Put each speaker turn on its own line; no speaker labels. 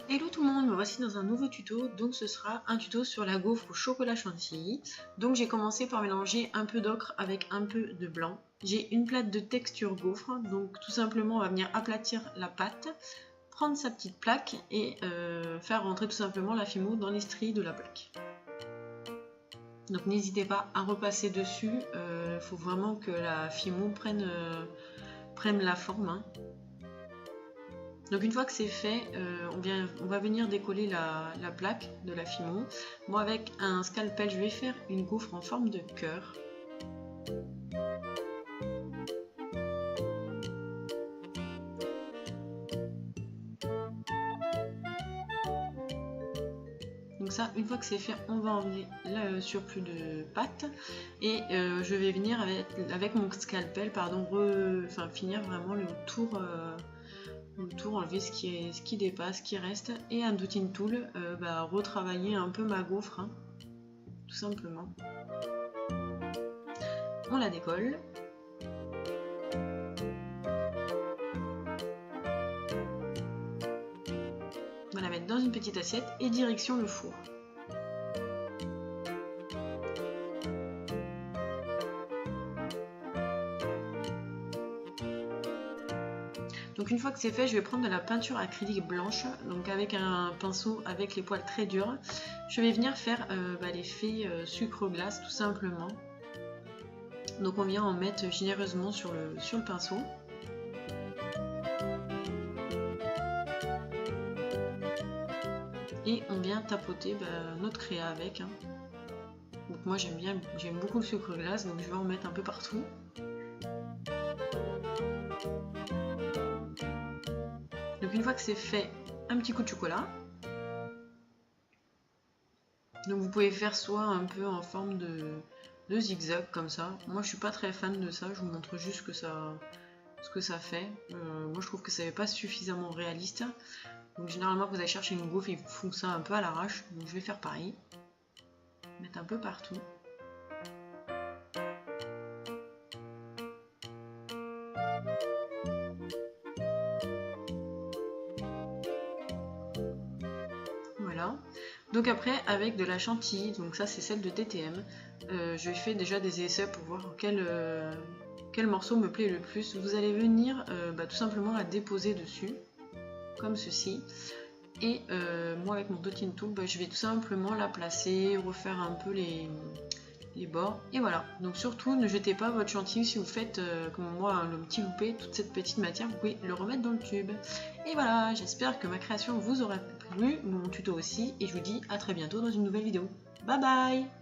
Hello tout le monde, me voici dans un nouveau tuto. Donc ce sera un tuto sur la gaufre au chocolat chantilly. Donc j'ai commencé par mélanger un peu d'ocre avec un peu de blanc. J'ai une plate de texture gaufre, donc tout simplement on va venir aplatir la pâte, prendre sa petite plaque et faire rentrer tout simplement la fimo dans les stries de la plaque. Donc n'hésitez pas à repasser dessus, faut vraiment que la fimo prenne la forme. Hein. Donc une fois que c'est fait, on va venir décoller la plaque de la fimo. Moi avec un scalpel, je vais faire une gaufre en forme de cœur. Donc ça, une fois que c'est fait, on va enlever le surplus de pâte et je vais venir avec mon scalpel, finir vraiment le tour. Enlever ce qui dépasse, ce qui reste, et un dotting tool, retravailler un peu ma gaufre, hein, tout simplement. On la décolle. On va la mettre dans une petite assiette et direction le four. Donc une fois que c'est fait, je vais prendre de la peinture acrylique blanche, donc avec un pinceau avec les poils très durs. Je vais venir faire l'effet sucre-glace tout simplement. Donc on vient en mettre généreusement sur le pinceau. Et on vient tapoter notre créa avec. Hein. Donc moi j'aime beaucoup le sucre-glace, donc je vais en mettre un peu partout. Donc une fois que c'est fait, un petit coup de chocolat. Donc vous pouvez faire soit un peu en forme de zigzag comme ça. Moi je suis pas très fan de ça, je vous montre juste ce que ça fait. Moi je trouve que ça n'est pas suffisamment réaliste. Donc généralement vous allez chercher une gaufre, ils font ça un peu à l'arrache. Donc je vais faire pareil. Mettre un peu partout. Voilà. Donc après avec de la chantilly, donc ça c'est celle de TTM, je fais déjà des essais pour voir quel morceau me plaît le plus. Vous allez venir tout simplement la déposer dessus, comme ceci. Et moi avec mon dotting tool, je vais tout simplement la placer, refaire un peu les bords. Et voilà, donc surtout ne jetez pas votre chantilly si vous faites comme moi le petit loupé, toute cette petite matière, vous pouvez le remettre dans le tube. Et voilà, j'espère que ma création vous aura plu, mon tuto aussi, et je vous dis à très bientôt dans une nouvelle vidéo. Bye bye!